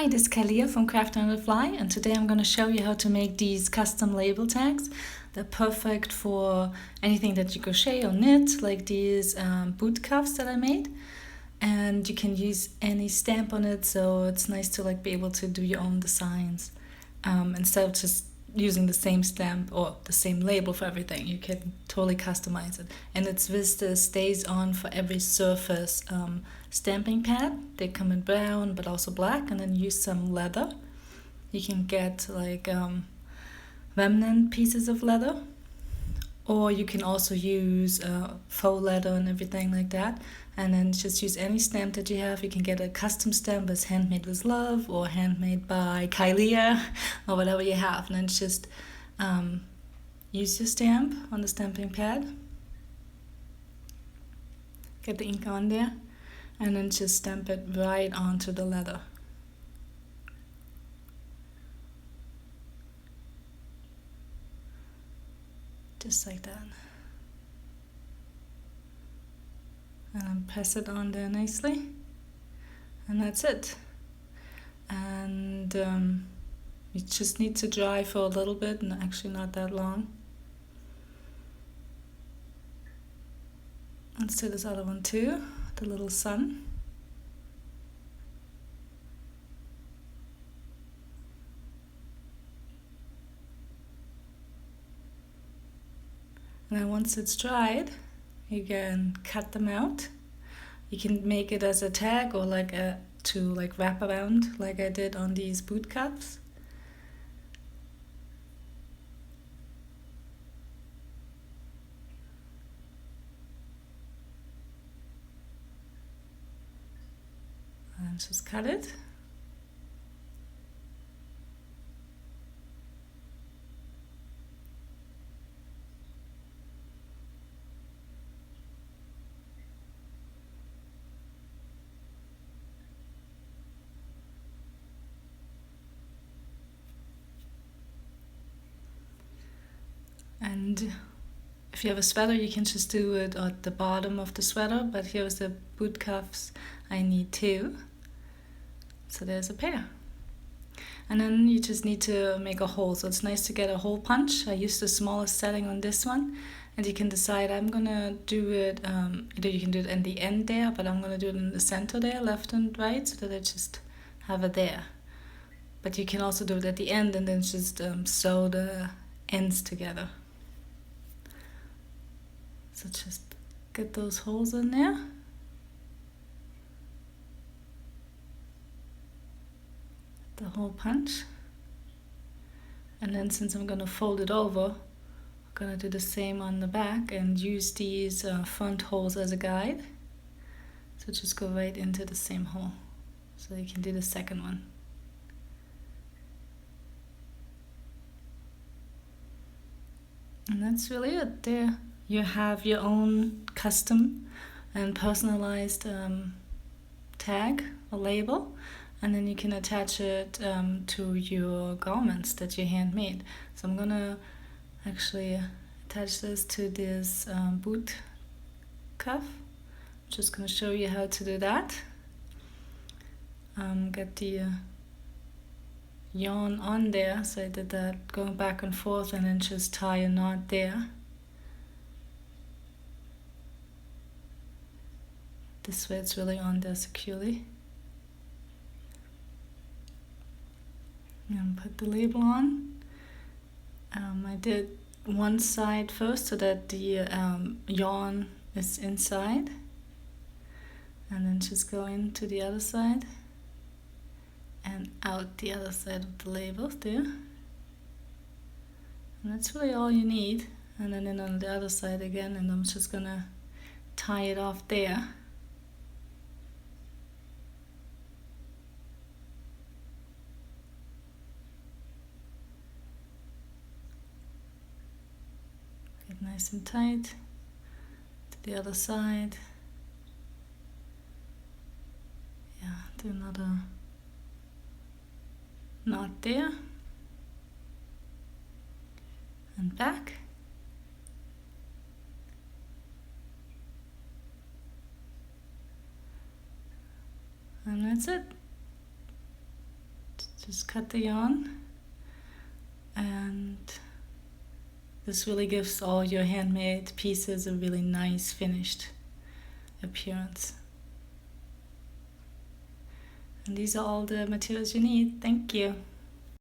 Hi, this is Kalia from Craft on the Fly, and today I'm going to show you how to make these custom label tags. They're perfect for anything that you crochet or knit, like these boot cuffs that I made. And you can use any stamp on it, so it's nice to be able to do your own designs. Instead of just using the same stamp or the same label for everything, you can totally customize it. And it's with the stays on for every surface stamping pad. They come in brown but also black, and then use some leather. You can get remnant pieces of leather, or you can also use faux leather and everything like that, and then just use any stamp that you have. You can get a custom stamp as handmade with love or handmade by Kylia or whatever you have, and then just use your stamp on the stamping pad, get the ink on there, and then just stamp it right onto the leather. Just like that. And then press it on there nicely, and that's it. And you just need to dry for a little bit, and actually not that long. Let's do this other one too, the little sun. And then once it's dried, you can cut them out. You can make it as a tag or to wrap around, like I did on these boot cuffs. And just cut it. And if you have a sweater, you can just do it at the bottom of the sweater, but here's the boot cuffs. I need two, so there's a pair. And then you just need to make a hole, so it's nice to get a hole punch. I used the smallest setting on this one, and you can decide, I'm gonna do it, either you can do it in the end there, but I'm gonna do it in the center there, left and right, so that I just have it there. But you can also do it at the end and then just sew the ends together. So just get those holes in there. The hole punch. And then since I'm going to fold it over, I'm going to do the same on the back and use these front holes as a guide. So just go right into the same hole. So you can do the second one. And that's really it there. You have your own custom and personalized tag or label, and then you can attach it to your garments that you handmade. So I'm gonna actually attach this to this boot cuff. I'm just gonna show you how to do that. Get the yarn on there, so I did that going back and forth, and then just tie a knot there. This way it's really on there securely. And put the label on. I did one side first so that the yarn is inside, and then just go into the other side and out the other side of the label there. And that's really all you need. And then on the other side again, and I'm just gonna tie it off there. Get nice and tight to the other side. Yeah, do another knot there and back. And that's it. Just cut the yarn, and this really gives all your handmade pieces a really nice finished appearance. And these are all the materials you need. Thank you.